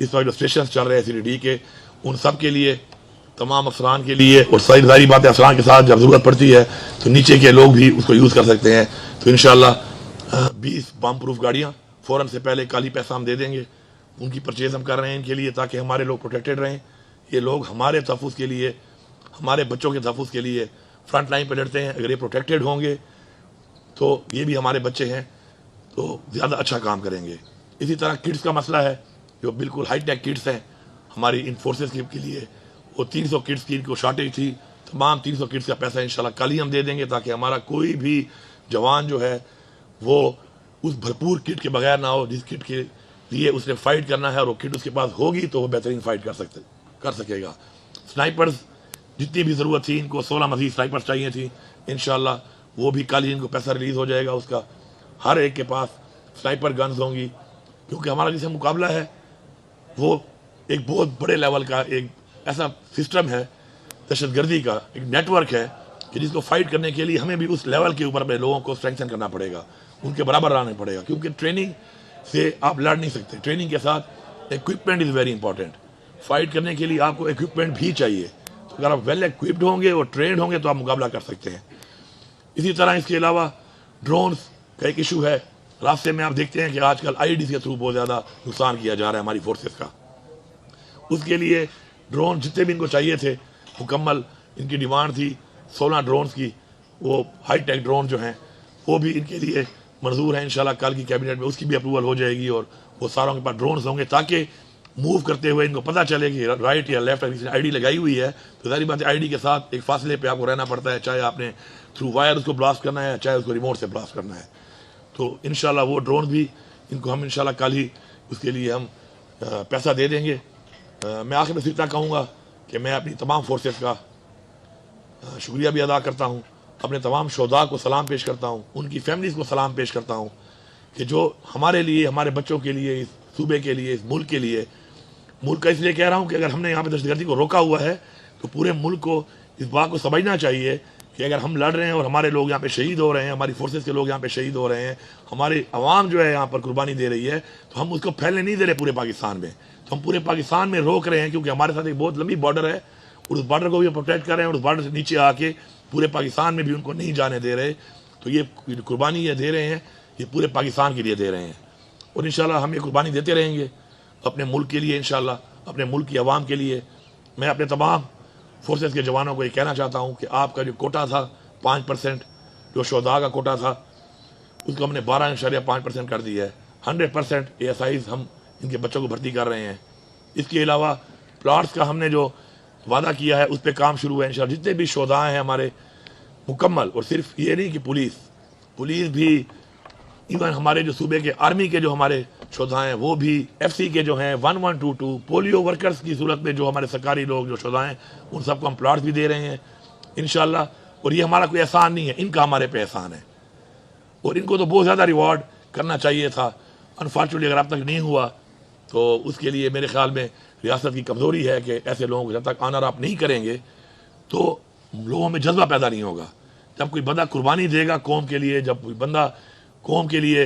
इस वक्त जो सेशन चल रहे हैं CDD के, उन सब के लिए, तमाम अफसरान के लिए, और सारी बातें अफसरान के साथ जब ज़रूरत पड़ती है तो नीचे के लोग भी उसको यूज़ कर सकते हैं। तो इंशाअल्लाह 20 बम प्रूफ गाड़ियाँ फ़ौरन से पहले कल ही पैसा हम दे देंगे, उनकी परचेज़ हम कर रहे हैं इनके लिए, ताकि हमारे लोग प्रोटेक्टेड रहें। ये लोग हमारे तहफ़्फ़ुज़ के लिए, हमारे बच्चों के तहफ़्फ़ुज़ के लिए फ्रंट लाइन पर लड़ते हैं। अगर ये प्रोटेक्टेड होंगे तो ये भी हमारे बच्चे हैं, तो ज़्यादा अच्छा काम करेंगे। इसी तरह किट्स का मसला है, जो बिल्कुल हाईटेक किट्स हैं हमारी इन फोर्सेस के लिए, वो 300 किट्स की इनको शॉर्टेज थी। तमाम 300 किट्स का पैसा इंशाल्लाह कल ही हम दे देंगे, ताकि हमारा कोई भी जवान जो है वो उस भरपूर किट के बगैर ना हो, जिस किट के लिए उसने फाइट करना है और वो किट उसके पास होगी तो वो बेहतरीन फाइट कर सकेगा। स्नाइपर्स जितनी भी ज़रूरत थी, इनको 16 मज़ीद स्नाइपर्स चाहिए थी, इंशाल्लाह वो भी कल ही इनको पैसा रिलीज़ हो जाएगा उसका। हर एक के पास स्नाइपर गन्स होंगी, क्योंकि हमारा जिससे मुकाबला है वो एक बहुत बड़े लेवल का एक ऐसा सिस्टम है, दहशतगर्दी का एक नेटवर्क है, कि जिसको फाइट करने के लिए हमें भी उस लेवल के ऊपर अपने लोगों को स्ट्रेंथन करना पड़ेगा, उनके बराबर रहना पड़ेगा, क्योंकि ट्रेनिंग से आप लड़ नहीं सकते। ट्रेनिंग के साथ equipment is very important. Fight करने के लिए आपको इक्विपमेंट भी चाहिए, तो अगर आप वेल इक्विप्ड होंगे और ट्रेंड होंगे तो आप मुकाबला कर सकते हैं। इसी तरह इसके अलावा ड्रोन्स का एक इशू है। रास्ते में आप देखते हैं कि आजकल IEDs के थ्रू बहुत ज़्यादा नुकसान किया जा रहा है हमारी फोर्सेस का। उसके लिए ड्रोन जितने भी इनको चाहिए थे, मुकम्मल इनकी डिमांड थी 16 ड्रोन्स की, वो हाईटेक ड्रोन जो हैं वो भी इनके लिए मंजूर है। इंशाल्लाह कल की कैबिनेट में उसकी भी अप्रूवल हो जाएगी और वो सारों के पास ड्रोन्स होंगे, ताकि मूव करते हुए इनको पता चले कि राइट या लेफ्ट किसी ने ID लगाई हुई है, तो सारी बात ID के साथ एक फासले पे आपको रहना पड़ता है, चाहे आपने थ्रू वायर उसको ब्लास्ट करना है, चाहे उसको रिमोट से ब्लास्ट करना है। तो इंशाल्लाह वो ड्रोन भी इनको हम इंशाल्लाह कल ही उसके लिए हम पैसा दे देंगे। मैं आखिर में सिर्फ इतना कहूँगा कि मैं अपनी तमाम फोर्सेस का शुक्रिया भी अदा करता हूँ, अपने तमाम शोधा को सलाम पेश करता हूँ, उनकी फैमिलीज़ को सलाम पेश करता हूँ, कि जो हमारे लिए, हमारे बच्चों के लिए, इस सूबे के लिए, इस मुल्क के लिए, मुल्क का इसलिए कह रहा हूँ कि अगर हमने यहाँ पर दहशतगर्दी को रोका हुआ है तो पूरे मुल्क को इस बात को समझना चाहिए कि अगर हम लड़ रहे हैं और हमारे लोग यहाँ पे शहीद हो रहे हैं, हमारी फोर्सेस के लोग यहाँ पे शहीद हो रहे हैं, हमारी आवाम जो है यहाँ पर कुर्बानी दे रही है, तो हम उसको फैलने नहीं दे रहे पूरे पाकिस्तान में, तो हम पूरे पाकिस्तान में रोक रहे हैं, क्योंकि हमारे साथ एक बहुत लंबी बॉर्डर है और उस बॉर्डर को भी प्रोटेक्ट कर रहे हैं, और उस बॉर्डर से नीचे आके पूरे पाकिस्तान में भी उनको नहीं जाने दे रहे। तो ये कुर्बानी ये दे रहे हैं, ये पूरे पाकिस्तान के लिए दे रहे हैं, और इंशाल्लाह हम ये कुर्बानी देते रहेंगे अपने मुल्क के लिए, इंशाल्लाह अपने मुल्क की आवाम के लिए। मैं अपने तमाम फोर्सेस के जवानों को ये कहना चाहता हूँ कि आपका जो कोटा था 5%, जो शोधा का कोटा था, उसको हमने 12.5% कर दिया है। 100% ASIs हम इनके बच्चों को भर्ती कर रहे हैं। इसके अलावा प्लाट्स का हमने जो वादा किया है उस पर काम शुरू है इंशाल्लाह। जितने भी शोधा हैं हमारे मुकम्मल, और सिर्फ ये नहीं कि पुलिस भी, इवन हमारे जो सूबे के आर्मी के जो हमारे शोधा हैं वो भी, FC के जो हैं 1122, पोलियो वर्कर्स की सूरत में जो हमारे सरकारी लोग जो शोधा हैं उन सबको हम प्लाट्स भी दे रहे हैं इंशाल्लाह। और ये हमारा कोई एहसान नहीं है, इनका हमारे पे एहसान है, और इनको तो बहुत ज़्यादा रिवॉर्ड करना चाहिए था। अनफॉर्चुनेटली अगर अब तक नहीं हुआ तो उसके लिए मेरे ख्याल में रियासत की कमज़ोरी है कि ऐसे लोगों को जब तक ऑनर आप नहीं करेंगे तो लोगों में जज्बा पैदा नहीं होगा। जब कोई बंदा कुर्बानी देगा कौम के लिए, जब कोई बंदा कौम के लिए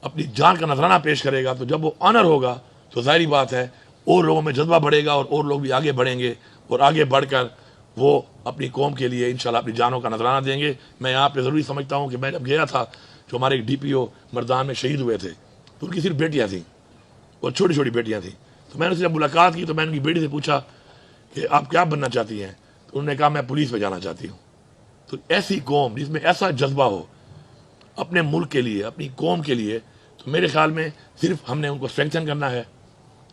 अपनी जान का नजराना पेश करेगा, तो जब वो ऑनर होगा तो जाहिर बात है और लोगों में जज्बा बढ़ेगा और लोग भी आगे बढ़ेंगे, और आगे बढ़कर वो अपनी कौम के लिए इंशाल्लाह अपनी जानों का नजराना देंगे। मैं यहाँ पे ज़रूरी समझता हूँ कि मैं जब गया था, जो हमारे एक DPO मर्दान में शहीद हुए थे, तो उनकी सिर्फ बेटियाँ थीं और छोटी छोटी बेटियाँ थीं। तो मैंने उससे जब मुलाकात की तो मैंने उनकी बेटी से पूछा कि आप क्या बनना चाहती हैं, तो उन्होंने कहा मैं पुलिस में जाना चाहती हूँ। तो ऐसी कौम जिसमें ऐसा जज्बा हो अपने मुल्क के लिए, अपनी कौम के लिए, तो मेरे ख्याल में सिर्फ हमने उनको स्ट्रेंथन करना है,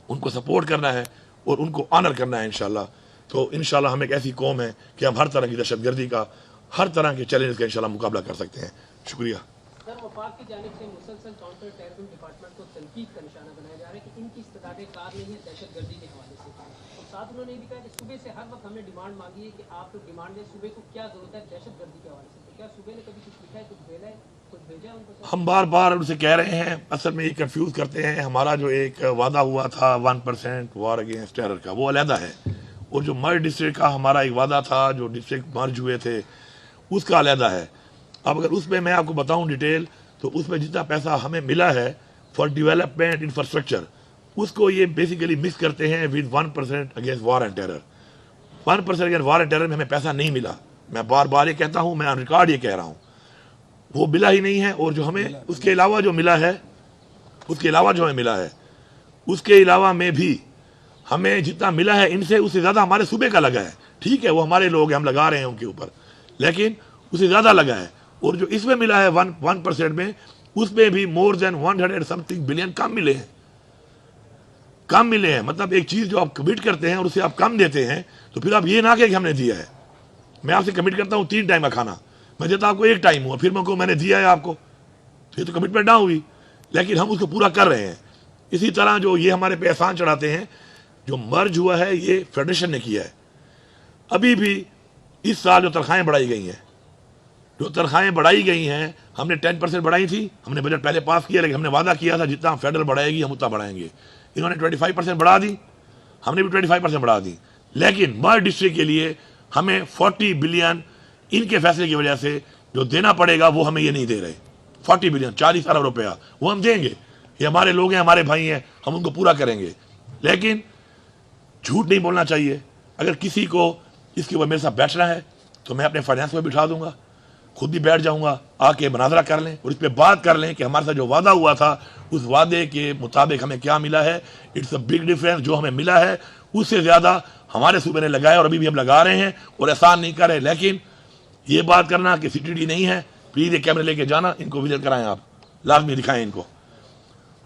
उनको सपोर्ट करना है और उनको ऑनर करना है इंशाल्लाह। तो इंशाल्लाह हम एक ऐसी कौम है कि हम हर तरह की दहशतगर्दी का, हर तरह के चैलेंज का इंशाल्लाह मुकाबला कर सकते हैं। शुक्रिया। सर, वफाक की जानिब से मुसलसल काउंटर टेररिज्म डिपार्टमेंट को तनकीद का निशाना बनाया जा रहा है कि इनकी इस्तेदादें कार नहीं है दहशतगर्दी के हवाले से। और साथ उन्होंने ये भी कहा कि सूबे से हर वक्त हमने डिमांड मांगी है कि आप लोग डिमांड दें, सूबे को क्या जरूरत है दहशतगर्दी के हवाले से। तो क्या सूबे ने कभी कुछ लिखा है, कुछ भेजा है, कुछ भेजा है उनको? हम बार बार उनसे कह रहे हैं, असल में ये कंफ्यूज करते हैं। हमारा जो एक वादा हुआ था 1% वॉर अगेंस्ट टेरर का, वो अलहदा है, और जो मर्ज डिस्ट्रिक्ट का हमारा एक वादा था, जो डिस्ट्रिक्ट मर्ज हुए थे, उसका अलहदा है। अब अगर उसमें मैं आपको बताऊं डिटेल, तो उसमें जितना पैसा हमें मिला है फॉर डेवलपमेंट इंफ्रास्ट्रक्चर, उसको ये बेसिकली मिक्स करते हैं with 1% against war and terror. 1% against war and terror में हमें पैसा नहीं मिला, मैं बार बार ये कहता हूँ, मैं ऑन रिकॉर्ड ये कह रहा हूँ, वो मिला ही नहीं है। और जो हमें उसके अलावा जो मिला है, उसके अलावा जो हमें मिला है, उसके अलावा में भी हमें जितना मिला है इनसे, उससे ज़्यादा हमारे सूबे का लगा है। ठीक है, वो हमारे लोग हैं, हम लगा रहे हैं उनके ऊपर, लेकिन उससे ज़्यादा लगा है। और जो इसमें मिला है 1% में, उसमें भी मोर देन 100 समथिंग बिलियन कम मिले हैं, कम मिले हैं। मतलब एक चीज़ जो आप कमिट करते हैं और उससे आप कम देते हैं, तो फिर आप ये ना कहें कि हमने दिया है। मैं आपसे कमिट करता हूँ 3 टाइम का खाना, मैं देता आपको 1 टाइम हुआ, फिर मैंने दिया है आपको, ये तो कमिटमेंट ना हुई, लेकिन हम उसको पूरा कर रहे हैं। इसी तरह जो ये हमारे पे एहसान चढ़ाते हैं, जो मर्ज हुआ है ये फेडरेशन ने किया है। अभी भी इस साल जो तनख्वाहें बढ़ाई गई हैं, जो तनख्वाहें बढ़ाई गई हैं, हमने 10% बढ़ाई थी, हमने बजट पहले पास किया, लेकिन हमने वादा किया था जितना फेडरल बढ़ाएगी हम उतना बढ़ाएंगे। इन्होंने 25% बढ़ा दी, हमने भी 25% बढ़ा दी, लेकिन मर्ज डिस्ट्रिक्ट के लिए हमें 40 बिलियन इनके फैसले की वजह से जो देना पड़ेगा वो हमें ये नहीं दे रहे। 40 बिलियन 40 अरब रुपया वो हम देंगे, ये हमारे लोग हैं, हमारे भाई हैं, हम उनको पूरा करेंगे। लेकिन झूठ नहीं बोलना चाहिए। अगर किसी को इसके ऊपर मेरे साथ बैठना है तो मैं अपने फाइनेंस में बिठा दूंगा, खुद भी बैठ जाऊंगा, आके मुनाजरा कर लें और इस पर बात कर लें कि हमारे साथ जो वादा हुआ था उस वादे के मुताबिक हमें क्या मिला है। इट्स अ बिग डिफरेंस, जो हमें मिला है उससे ज़्यादा हमारे सूबे ने लगाया और अभी भी हम लगा रहे हैं और एहसान नहीं कर रहे। लेकिन ये बात करना कि CTD नहीं है, प्लीज़ ये कैमरे लेके जाना, इनको विजिट कराएं, आप लाजमी दिखाएं इनको।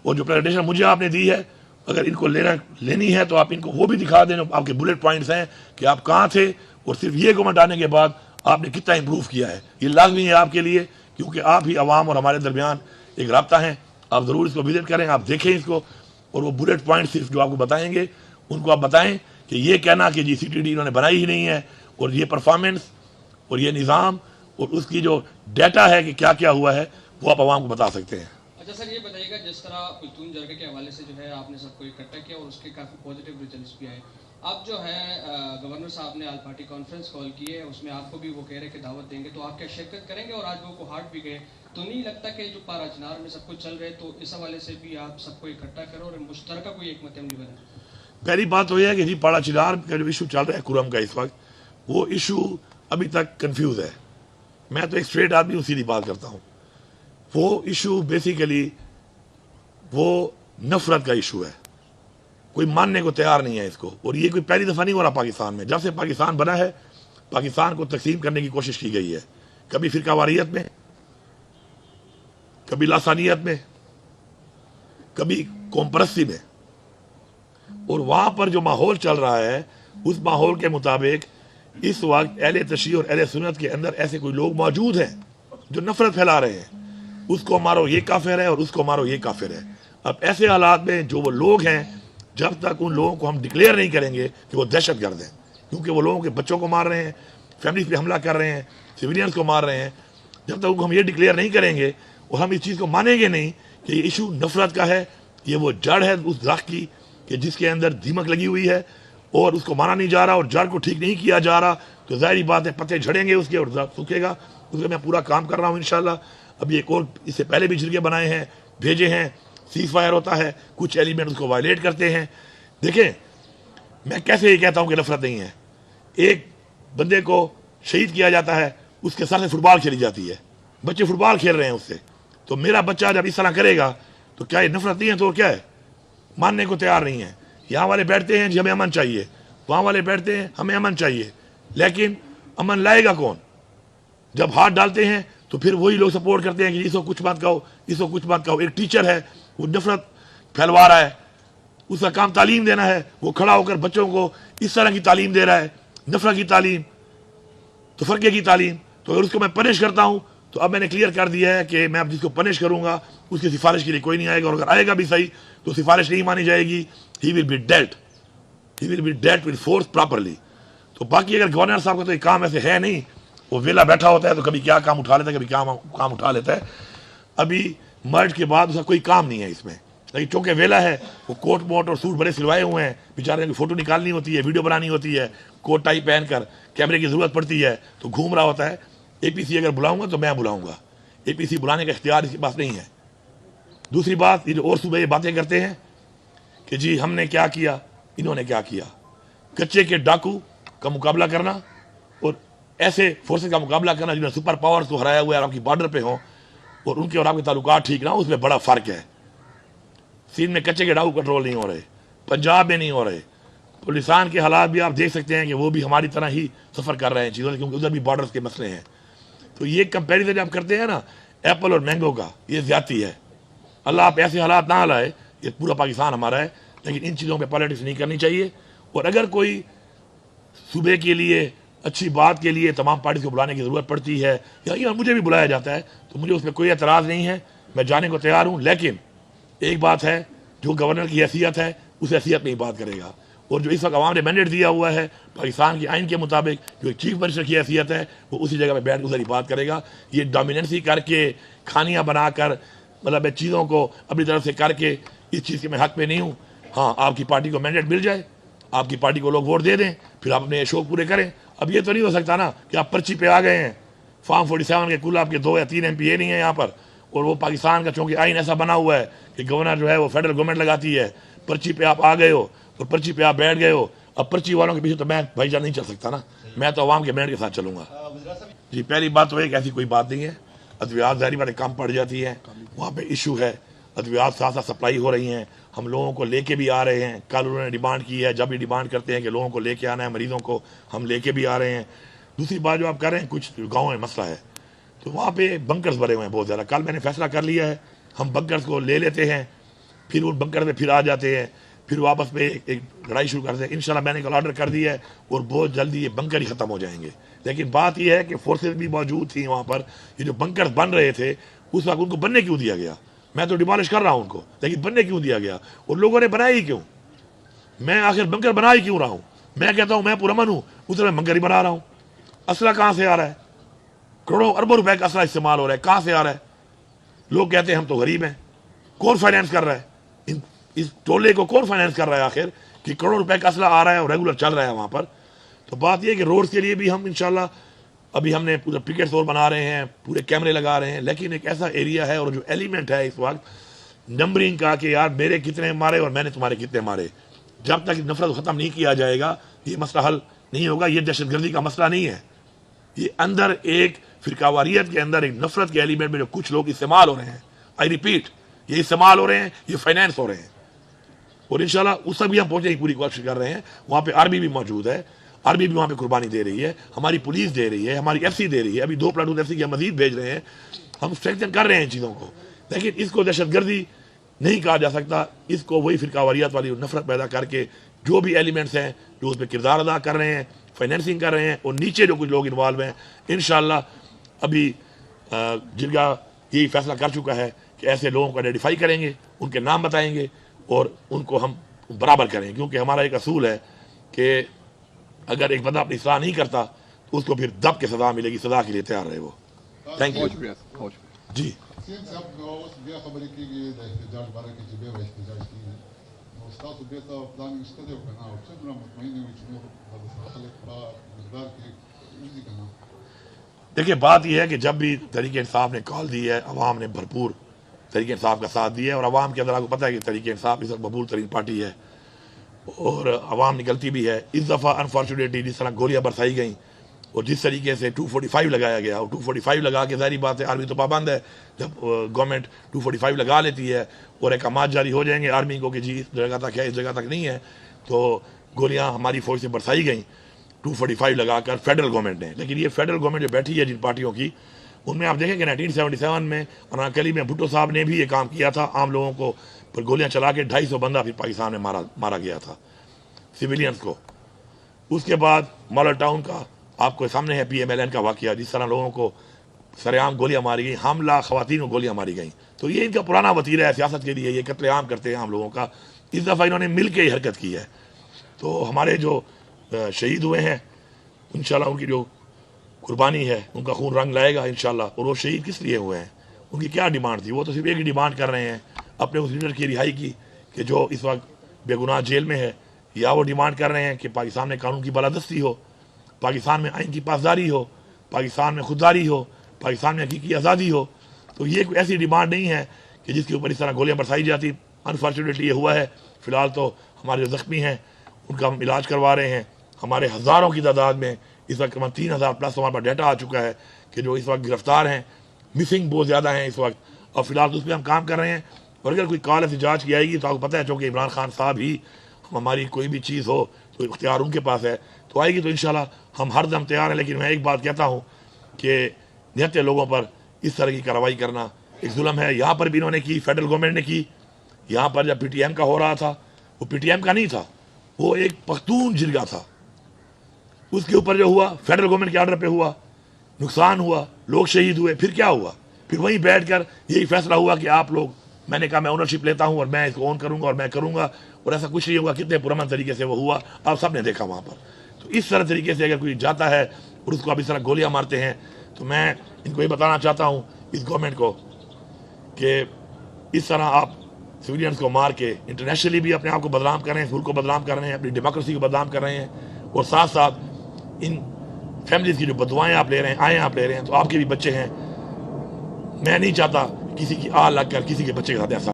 और जो प्रेजेंटेशन मुझे आपने दी है, अगर इनको लेनी है तो आप इनको वो भी दिखा दें, आपके बुलेट पॉइंट्स हैं कि आप कहाँ थे और सिर्फ ये गवर्नमेंट आने के बाद आपने कितना इंप्रूव किया है। ये लाजमी है आपके लिए, क्योंकि आप ही आवाम और हमारे दरमियान एक रब्ता है। आप ज़रूर इसको विजिट करें, आप देखें इसको, और वो बुलेट पॉइंट सिर्फ जो आपको बताएंगे उनको आप बताएं कि ये कहना कि जी CTD इन्होंने बनाई ही नहीं है, और ये परफॉर्मेंस और ये निज़ाम और उसकी जो डाटा है कि क्या क्या हुआ है वो आप आवाम को बता सकते हैं। अच्छा सर, ये बताइएगा, जिस तरह पुलतून जरगे के हवाले से जो है आपने सबको इकट्ठा किया और उसके काफ़ी पॉजिटिव रिजल्ट्स भी आए। अब जो है गवर्नर साहब ने आल पार्टी कॉन्फ्रेंस कॉल की है, उसमें आपको भी वो कह रहे हैं कि दावत देंगे, तो आप क्या शिरकत करेंगे? और आज वो को हार्ट भी गए, तो नहीं लगता कि जो पारा चिनार में सब कुछ चल रहे, तो इस हवाले से भी आप सबको इकट्ठा करें और मुश्तरका कोई एक मतमली बने? पहली बात तो यह है कि जी पारा चिनार का जो इशू चल रहा है कुरम का इस वक्त, वो इशू अभी तक कन्फ्यूज़ है। मैं तो एक स्ट्रेट आदमी हूँ, सीधी बात करता हूँ। वो इशू बेसिकली वो नफरत का इशू है, कोई मानने को तैयार नहीं है इसको। और ये कोई पहली दफ़ा नहीं हो रहा पाकिस्तान में, जब से पाकिस्तान बना है पाकिस्तान को तकसीम करने की कोशिश की गई है, कभी फिरकावारियत में, कभी लासानियत में, कभी कौमपरस्ती में। और वहाँ पर जो माहौल चल रहा है उस माहौल के मुताबिक इस वक्त अहले तशरीह और अहले सुन्नत के अंदर ऐसे कोई लोग मौजूद हैं जो नफरत फैला रहे हैं, उसको मारो ये काफिर है और उसको मारो ये काफिर है। अब ऐसे हालात में जो वो लोग हैं, जब तक उन लोगों को हम डिक्लेयर नहीं करेंगे कि वो दहशत गर्द हैं, क्योंकि वो लोगों के बच्चों को मार रहे हैं, फैमिलीज पे हमला कर रहे हैं, सिविलियंस को मार रहे हैं, जब तक उनको हम ये डिक्लेयर नहीं करेंगे और हम इस चीज़ को मानेंगे नहीं कि ये इशू नफरत का है, ये वो जड़ है उस दरख्त की कि जिसके अंदर दीमक लगी हुई है और उसको मारा नहीं जा रहा और जड़ को ठीक नहीं किया जा रहा, तो जाहिर बात है पत्ते झड़ेंगे उसके और दरख्त सूखेगा। उसके मैं पूरा काम कर रहा हूँ इंशाल्लाह। अभी एक और इससे पहले भी झिड़के बनाए हैं, भेजे हैं, सीज फायर होता है, कुछ एलिमेंट उसको वायलेट करते हैं। देखें, मैं कैसे ये कहता हूँ कि नफरत नहीं है। एक बंदे को शहीद किया जाता है, उसके सर से फुटबॉल खेली जाती है, बच्चे फुटबॉल खेल रहे हैं उससे, तो मेरा बच्चा जब इस तरह करेगा तो क्या ये नफरत नहीं है? तो क्या है? मानने को तैयार नहीं है। यहाँ वाले बैठते हैं जी हमें अमन चाहिए, वहाँ वाले बैठते हैं हमें अमन चाहिए, लेकिन अमन लाएगा कौन? जब हाथ डालते हैं तो फिर वही लोग सपोर्ट करते हैं कि इसको कुछ बात कहो, इसको कुछ बात कहो। एक टीचर है वो नफरत फैलवा रहा है, उसका काम तालीम देना है, वो खड़ा होकर बच्चों को इस तरह की तालीम दे रहा है, नफरत की तालीम, तफरके की तालीम। तो अगर उसको मैं पनिश करता हूँ तो अब मैंने क्लियर कर दिया है कि मैं अब जिसको पनिश करूँगा उसकी सिफारिश के लिए कोई नहीं आएगा, और अगर आएगा भी सही तो सिफारिश नहीं मानी जाएगी। He will be dealt with force properly. तो बाकी अगर गवर्नर साहब का तो एक काम ऐसे है नहीं, वो वेला बैठा होता है तो कभी क्या काम उठा लेता है, कभी क्या काम उठा लेता है। अभी मर्ज के बाद उसका कोई काम नहीं है इसमें, लेकिन चूंकि वेला है, वो कोट मोट और सूट बड़े सिलवाए हुए हैं, बेचारे की फ़ोटो निकालनी होती है, वीडियो बनानी होती है, कोट टाई पहनकर, कैमरे की ज़रूरत पड़ती है तो घूम रहा होता है। APC अगर बुलाऊंगा तो मैं बुलाऊंगा, APC बुलाने का इख्तियार इसके पास नहीं है। दूसरी बात, ये जो और सूबे ये बातें करते हैं कि जी हमने क्या किया, इन्होंने क्या किया। कच्चे के डाकू का मुकाबला करना और ऐसे फोर्सेस का मुकाबला करना जिन्होंने सुपर पावर्स को हराया हुआ है और आपकी बॉर्डर पे हो और उनके और आपके ताल्लुकात ठीक ना हो, उसमें बड़ा फर्क है। सिंध में कच्चे के डाकू कंट्रोल नहीं हो रहे, पंजाब में नहीं हो रहे, पुलिसान के हालात भी आप देख सकते हैं कि वो भी हमारी तरह ही सफ़र कर रहे हैं चीज़ों से, क्योंकि उधर भी बॉर्डर्स के मसले हैं। तो ये कंपेरिजन जब करते हैं ना एप्पल और मैंगो का, ये ज्यादती है। अल्लाह आप ऐसे हालात ना लाए, ये पूरा पाकिस्तान हमारा है, लेकिन इन चीज़ों पे पॉलिटिक्स नहीं करनी चाहिए। और अगर कोई सूबे के लिए अच्छी बात के लिए तमाम पार्टी को बुलाने की ज़रूरत पड़ती है या मुझे भी बुलाया जाता है तो मुझे उसमें कोई एतराज़ नहीं है, मैं जाने को तैयार हूँ। लेकिन एक बात है, जो गवर्नर की हैसियत है उस हैसियत में ही बात करेगा। और जो इस वक्त आवाम ने मैंडेट दिया हुआ है पाकिस्तान के आइन के मुताबिक, जो चीफ मिनिस्टर की हैसियत है, वो उसी जगह पे बैठ कर उधर ही बात करेगा। ये डोमिनेंसी करके खानियाँ बनाकर मतलब मैं चीज़ों को अपनी तरफ से करके इस चीज़ के मैं हक में नहीं हूँ। हाँ, आपकी पार्टी को मैंडेट मिल जाए, आपकी पार्टी को लोग वोट दे दें, फिर आप अपने शौक पूरे करें। अब ये तो नहीं हो सकता ना कि आप पर्ची पे आ गए हैं, फॉर्म 47 के कुल आपके 2 या 3 MPA नहीं है यहाँ पर, और वो पाकिस्तान का चूँकि आइन ऐसा बना हुआ है कि गवर्नर जो है वो फेडरल गवर्नमेंट लगाती है, पर्ची पे आप आ गए हो और पर्ची पे आप बैठ गए हो। अब पर्ची वालों के पीछे तो मैं भाईजान नहीं चल सकता ना, मैं तो अवाम के मैंडेट के साथ चलूँगा। जी, पहली बात तो एक ऐसी कोई बात नहीं है, अद्वियात ज़ाहिर बात कम पड़ जाती है, वहाँ पे इशू है, अद्वियात साथ साथ सप्लाई हो रही हैं, हम लोगों को लेके भी आ रहे हैं। कल उन्होंने डिमांड की है, जब भी डिमांड करते हैं कि लोगों को लेके आना है, मरीजों को हम लेके भी आ रहे हैं। दूसरी बात जो आप कर रहे हैं, कुछ गाँव में मसला है तो वहाँ पे बंकर्स भरे हुए हैं बहुत ज़्यादा। कल मैंने फैसला कर लिया है, हम बंकर्स को ले लेते हैं, फिर उन बंकर में फिर आ जाते हैं, फिर वापस में एक लड़ाई शुरू करते हैं। इंशाल्लाह मैंने कल ऑर्डर कर दिया है और बहुत जल्दी ये बंकर ही ख़त्म हो जाएंगे। लेकिन बात यह है कि फोर्सेस भी मौजूद थी वहाँ पर, ये जो बंकर बन रहे थे उस वक्त उनको बनने क्यों दिया गया? मैं तो डिमोलिश कर रहा हूँ उनको, लेकिन बनने क्यों दिया गया? और लोगों ने बनाया ही क्यों? मैं आखिर बंकर बना ही क्यों रहा हूँ? मैं कहता हूँ मैं पुरअमन हूँ, उस तरह बंकर ही बना रहा हूँ। असला कहाँ से आ रहा है? करोड़ों अरबों रुपए का असला इस्तेमाल हो रहा है, कहाँ से आ रहा है? लोग कहते हैं हम तो गरीब हैं, कौन फाइनेंस कर रहा है? इस टोले को कौन फाइनेंस कर रहा है आखिर कि करोड़ों रुपए का असला आ रहा है और रेगुलर चल रहा है वहाँ पर? तो बात यह है कि रोड्स के लिए भी हम इंशाल्लाह अभी हमने पूरे पिकेट्स और बना रहे हैं, पूरे कैमरे लगा रहे हैं, लेकिन एक ऐसा एरिया है और जो एलिमेंट है इस वक्त नंबरिंग का कि यार मेरे कितने मारे और मैंने तुम्हारे कितने मारे, जब तक नफरत ख़त्म नहीं किया जाएगा ये मसला हल नहीं होगा। ये दहशतगर्दी का मसला नहीं है, ये अंदर एक फिरकावारियत के अंदर एक नफरत के एलिमेंट में जो कुछ लोग इस्तेमाल हो रहे हैं, आई रिपीट, ये इस्तेमाल हो रहे हैं, ये फाइनेंस हो रहे हैं। और इंशाल्लाह उस तक भी हम पहुंचने की पूरी कोशिश कर रहे हैं। वहाँ पे आर्मी भी मौजूद है, आर्मी भी वहाँ पे कुर्बानी दे रही है, हमारी पुलिस दे रही है, हमारी FC दे रही है, अभी 2 प्लाटून FC के मजीद भेज रहे हैं, हम स्ट्रेंथन कर रहे हैं इन चीज़ों को। लेकिन इसको दहशतगर्दी नहीं कहा जा सकता, इसको वही फिरकावारियत वाली नफरत पैदा करके जो भी एलिमेंट्स हैं जो उस पर किरदार अदा कर रहे हैं, फाइनेंसिंग कर रहे हैं, और नीचे जो कुछ लोग इन्वॉल्व हैं, इंशाल्लाह अभी जिरगा यही फैसला कर चुका है कि ऐसे लोगों को आइडेंटिफाई करेंगे, उनके नाम बताएंगे और उनको हम बराबर करेंगे। क्योंकि हमारा एक असूल है कि अगर एक बंदा अपनी सलाह नहीं करता तो उसको फिर दब के सजा मिलेगी, सजा के लिए तैयार रहे वो। थैंक यू जी। देखिए बात यह है कि जब भी तहरीक इंसाफ ने कॉल दी है, अवाम ने भरपूर तहरीक इंसाफ का साथ दिया है, और अवाम के अंदर आपको पता है कि तहरीक इंसाफ इस वक्त मकबूल तरीन पार्टी है और अवाम निकलती भी है। इस दफ़ा अनफॉर्चुनेटली जिस तरह गोलियां बरसाई गई और जिस तरीके से 245 लगाया गया, और 245 लगा के ज़ाहिर बात है आर्मी तो पाबंद है, जब गवर्नमेंट 245 लगा लेती है और अहकामात जारी हो जाएंगे आर्मी को कि जी इस जगह तक है, इस जगह तक नहीं है, तो गोलियाँ हमारी फौज से बरसाई गई 245 लगाकर फेडरल गवर्नमेंट ने। लेकिन ये फेडरल गवर्नमेंट जो बैठी है जिन पार्टियों की, उनमें आप देखें कि 1977 में अनारकली में भुट्टो साहब ने भी ये काम किया था, आम लोगों को पर गोलियां चला के 250 बंदा फिर पाकिस्तान में मारा गया था सिविलियंस को। उसके बाद मॉडल टाउन का आपको सामने है PMLN का वाकया, जिस तरह लोगों को सरेआम गोलियां मारी गई, हमला खवातीन को गोलियां मारी गई। तो ये इनका पुराना वतीरा है सियासत के लिए, ये कत्लेआम करते हैं आम लोगों का। इस दफ़ा इन्होंने मिल के ही हरकत की है। तो हमारे जो शहीद हुए हैं इंशाल्लाह उनकी जो कुर्बानी है उनका खून रंग लाएगा इंशाल्लाह। और वो शहीद किस लिए हुए हैं, उनकी क्या डिमांड थी? वो तो सिर्फ एक ही डिमांड कर रहे हैं अपने उस लीडर की रिहाई की कि जो इस वक्त बेगुनाह जेल में है, या वो डिमांड कर रहे हैं कि पाकिस्तान में कानून की बालादस्ती हो, पाकिस्तान में आइन की पासदारी हो, पाकिस्तान में खुददारी हो, पाकिस्तान में हकीकी आज़ादी हो। तो ये कोई ऐसी डिमांड नहीं है कि जिसके ऊपर इस तरह गोलियां बरसाई जाती। अनफॉर्चुनेटली ये हुआ है, फ़िलहाल तो हमारे जो ज़ख्मी हैं उनका हम इलाज करवा रहे हैं। हमारे हज़ारों की तादाद में इस वक्त करीबन 3000 प्लस हमारे पास डाटा आ चुका है कि जो इस वक्त गिरफ्तार हैं, मिसिंग बहुत ज़्यादा हैं इस वक्त, और फिलहाल तो उस पर हम काम कर रहे हैं। और अगर कोई कॉल ऐसी जाँच की आएगी तो आपको पता है, चूँकि इमरान खान साहब ही हमारी कोई भी चीज़ हो तो इख्तियार उनके पास है, तो आएगी तो इंशाल्लाह हम हर दम तैयार हैं। लेकिन मैं एक बात कहता हूँ कि निहत्ते लोगों पर इस तरह की कार्रवाई करना एक जुल्म है। यहाँ पर भी इन्होंने की, फेडरल गवर्नमेंट ने की। यहाँ पर जब PTM का हो रहा था, वो PTM का नहीं था, वो एक पख्तून जिरगा था, उसके ऊपर जो हुआ फेडरल गवर्नमेंट के ऑर्डर पे हुआ, नुकसान हुआ, लोग शहीद हुए। फिर क्या हुआ? फिर वहीं बैठकर यही फैसला हुआ कि आप लोग, मैंने कहा मैं ओनरशिप लेता हूं और मैं इसको ओन करूंगा और मैं करूंगा, और ऐसा कुछ नहीं हुआ। कितने पुरअमन तरीके से वो हुआ, आप सब ने देखा वहाँ पर। तो इस तरह तरीके से अगर कोई जाता है और उसको आप इस तरह गोलियां मारते हैं, तो मैं इनको ये बताना चाहता हूँ इस गवर्नमेंट को कि इस तरह आप सिविलियंस को मार के इंटरनेशनली भी अपने आप को बदनाम कर रहे हैं, मुल्क को बदनाम कर रहे हैं, अपनी डेमोक्रेसी को बदनाम कर रहे हैं, और साथ साथ इन फैमिलीज़ की जो बदुआएं आप ले रहे हैं, आए आप ले रहे हैं, तो आपके भी बच्चे हैं। मैं नहीं चाहता किसी की आह लग कर किसी के बच्चे के साथ ऐसा